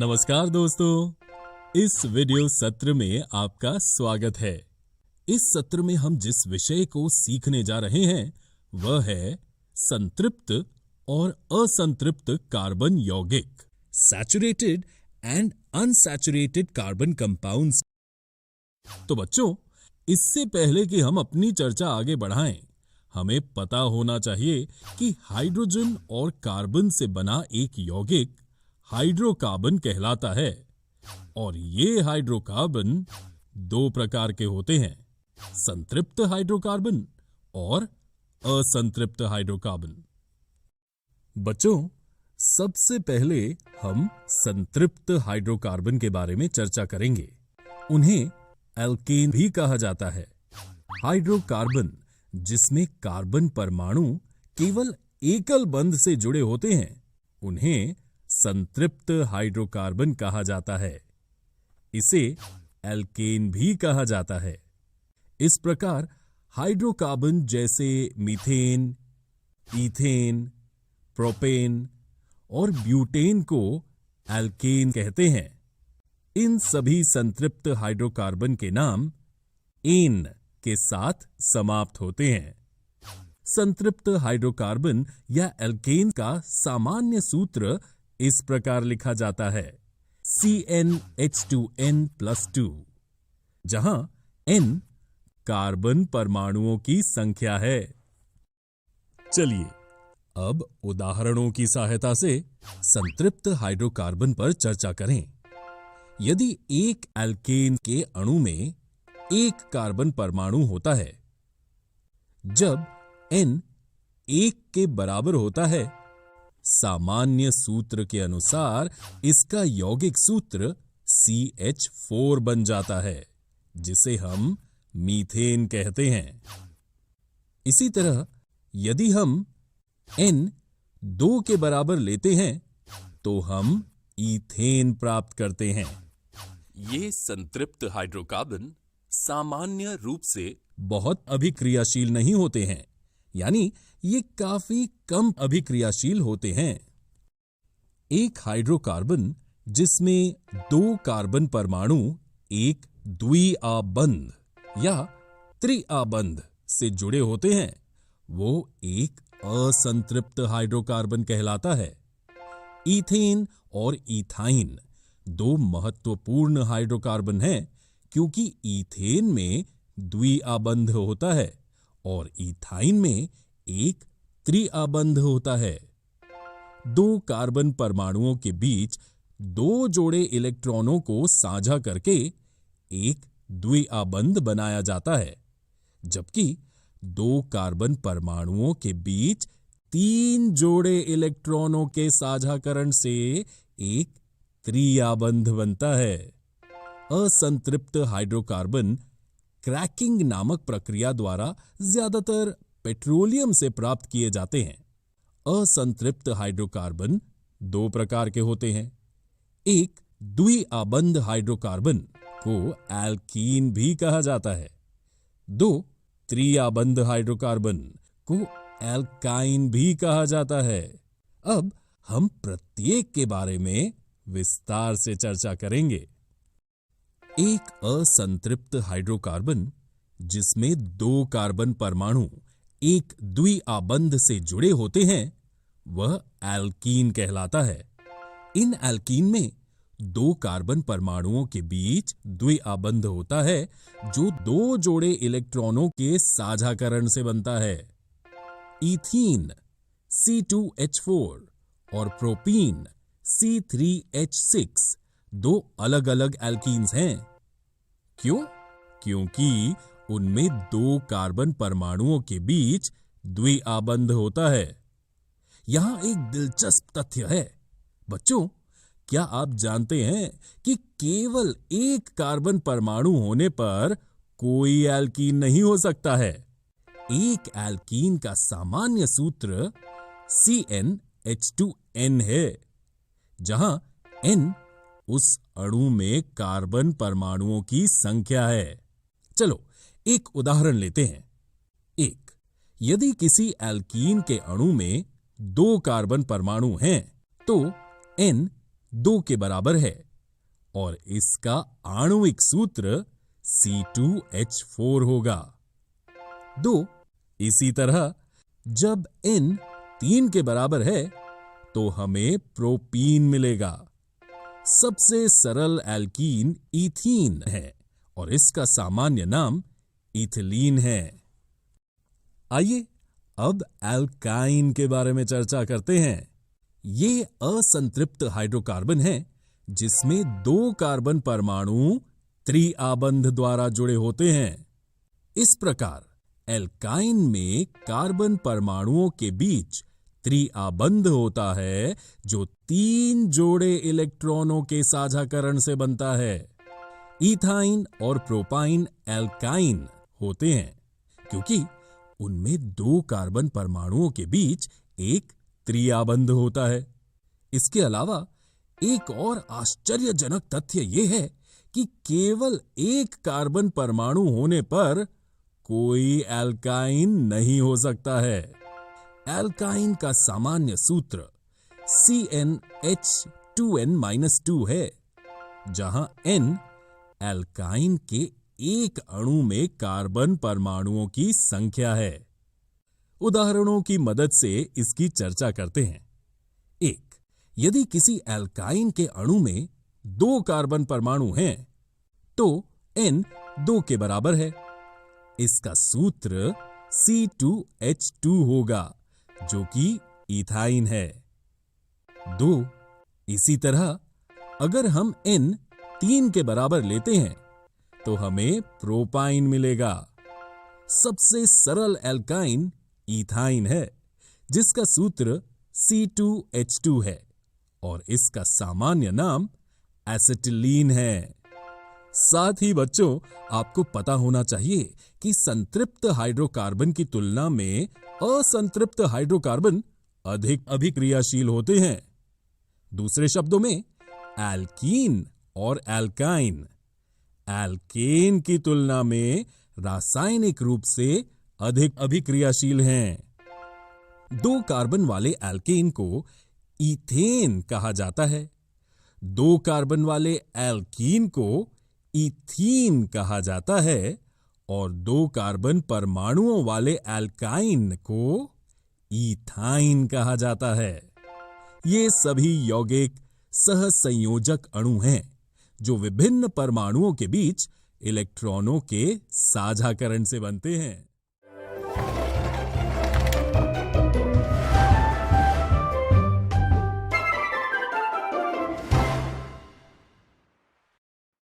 नमस्कार दोस्तों, इस वीडियो सत्र में आपका स्वागत है। इस सत्र में हम जिस विषय को सीखने जा रहे हैं वह है संतृप्त और असंतृप्त कार्बन यौगिक, saturated and unsaturated carbon compounds. तो बच्चों, इससे पहले कि हम अपनी चर्चा आगे बढ़ाएं, हमें पता होना चाहिए कि हाइड्रोजन और कार्बन से बना एक यौगिक हाइड्रोकार्बन कहलाता है और ये हाइड्रोकार्बन दो प्रकार के होते हैं, संतृप्त हाइड्रोकार्बन और असंतृप्त हाइड्रोकार्बन। बच्चों, सबसे पहले हम संतृप्त हाइड्रोकार्बन के बारे में चर्चा करेंगे। उन्हें एल्केन भी कहा जाता है। हाइड्रोकार्बन जिसमें कार्बन परमाणु केवल एकल बंध से जुड़े होते हैं, उन्हें संतृप्त हाइड्रोकार्बन कहा जाता है। इसे एल्केन भी कहा जाता है। इस प्रकार हाइड्रोकार्बन जैसे मीथेन, ईथेन, प्रोपेन और ब्यूटेन को एल्केन कहते हैं। इन सभी संतृप्त हाइड्रोकार्बन के नाम एन के साथ समाप्त होते हैं। संतृप्त हाइड्रोकार्बन या एल्केन का सामान्य सूत्र इस प्रकार लिखा जाता है CnH2n+2, जहां n कार्बन परमाणुओं की संख्या है। चलिए अब उदाहरणों की सहायता से संतृप्त हाइड्रोकार्बन पर चर्चा करें। यदि एक एल्केन के अणु में एक कार्बन परमाणु होता है, जब n 1 के बराबर होता है, सामान्य सूत्र के अनुसार इसका यौगिक सूत्र CH4 बन जाता है, जिसे हम मीथेन कहते हैं। इसी तरह यदि हम n 2 के बराबर लेते हैं तो हम ईथेन प्राप्त करते हैं। ये संतृप्त हाइड्रोकार्बन सामान्य रूप से बहुत अभिक्रियाशील नहीं होते हैं, यानी ये काफी कम अभिक्रियाशील होते हैं। एक हाइड्रोकार्बन जिसमें दो कार्बन परमाणु एक द्विआबंध या त्रिआबंध से जुड़े होते हैं, वो एक असंतृप्त हाइड्रोकार्बन कहलाता है। ईथेन और इथाइन दो महत्वपूर्ण हाइड्रोकार्बन हैं, क्योंकि ईथेन में द्विआबंध होता है और इथाइन में एक त्रिआबंध होता है। दो कार्बन परमाणुओं के बीच दो जोड़े इलेक्ट्रॉनों को साझा करके एक द्विआबंध बनाया जाता है, जबकि दो कार्बन परमाणुओं के बीच 3 जोड़े इलेक्ट्रॉनों के साझाकरण से एक त्रिआबंध बनता है। असंतृप्त हाइड्रोकार्बन क्रैकिंग नामक प्रक्रिया द्वारा ज्यादातर पेट्रोलियम से प्राप्त किए जाते हैं। असंतृप्त हाइड्रोकार्बन दो प्रकार के होते हैं। एक द्विआबंध हाइड्रोकार्बन को एल्कीन भी कहा जाता है। दो त्रिआबंध हाइड्रोकार्बन को एल्काइन भी कहा जाता है। अब हम प्रत्येक के बारे में विस्तार से चर्चा करेंगे। एक असंतृप्त हाइड्रोकार्बन जिसमें दो कार्बन परमाणु एक द्विआबंध से जुड़े होते हैं, वह एल्कीन कहलाता है। इन एल्कीन में दो कार्बन परमाणुओं के बीच द्विआबंध होता है, जो दो जोड़े इलेक्ट्रॉनों के साझाकरण से बनता है। ईथीन C2H4 और प्रोपीन C3H6 दो अलग अलग एल्कीन्स हैं। क्यों? क्योंकि उनमें दो कार्बन परमाणुओं के बीच द्विआबंध होता है। यहां एक दिलचस्प तथ्य है। बच्चों, क्या आप जानते हैं कि केवल एक कार्बन परमाणु होने पर कोई एल्कीन नहीं हो सकता है? एक एल्कीन का सामान्य सूत्र CnH2n है, जहां n उस अणु में कार्बन परमाणुओं की संख्या है। चलो एक उदाहरण लेते हैं। यदि किसी एल्कीन के अणु में दो कार्बन परमाणु हैं, तो n 2 के बराबर है और इसका आणविक सूत्र C2H4 होगा। 2 इसी तरह जब N 3 के बराबर है तो हमें प्रोपीन मिलेगा। सबसे सरल एल्कीन इथीन है और इसका सामान्य नाम इथिलीन है। आइए अब एल्काइन के बारे में चर्चा करते हैं। ये असंतृप्त हाइड्रोकार्बन है जिसमें 2 कार्बन परमाणु त्रिआबंध द्वारा जुड़े होते हैं। इस प्रकार एल्काइन में कार्बन परमाणुओं के बीच त्रिआबंध होता है जो 3 जोड़े इलेक्ट्रॉनों के साझाकरण से बनता है। इथाइन और प्रोपाइन एल्काइन होते हैं क्योंकि उनमें 2 कार्बन परमाणुओं के बीच एक त्रिआबंध होता है। इसके अलावा एक और आश्चर्यजनक तथ्य यह है कि केवल एक कार्बन परमाणु होने पर कोई एल्काइन नहीं हो सकता है। एल्काइन का सामान्य सूत्र CnH2n-2 है, जहां N एल्काइन के एक अणु में कार्बन परमाणुओं की संख्या है। उदाहरणों की मदद से इसकी चर्चा करते हैं। 1. यदि किसी एल्काइन के अणु में 2 कार्बन परमाणु हैं, तो N 2 के बराबर है। इसका सूत्र C2H2 होगा, जो कि इथाइन है। 2. इसी तरह अगर हम N 3 के बराबर लेते हैं तो हमें प्रोपाइन मिलेगा। सबसे सरल एल्काइन इथाइन है जिसका सूत्र C2H2 है और इसका सामान्य नाम एसिटिलीन है। साथ ही बच्चों, आपको पता होना चाहिए कि संतृप्त हाइड्रोकार्बन की तुलना में असंतृप्त हाइड्रोकार्बन अधिक अभिक्रियाशील होते हैं। दूसरे शब्दों में एल्कीन और एल्काइन एल्केन की तुलना में रासायनिक रूप से अधिक अभिक्रियाशील हैं। 2 कार्बन वाले एल्केन को इथेन कहा जाता है। 2 कार्बन वाले एल्कीन को इथीन कहा जाता है और 2 कार्बन परमाणुओं वाले एल्काइन को इथाइन कहा जाता है। ये सभी यौगिक सहसंयोजक अणु हैं जो विभिन्न परमाणुओं के बीच इलेक्ट्रॉनों के साझाकरण से बनते हैं।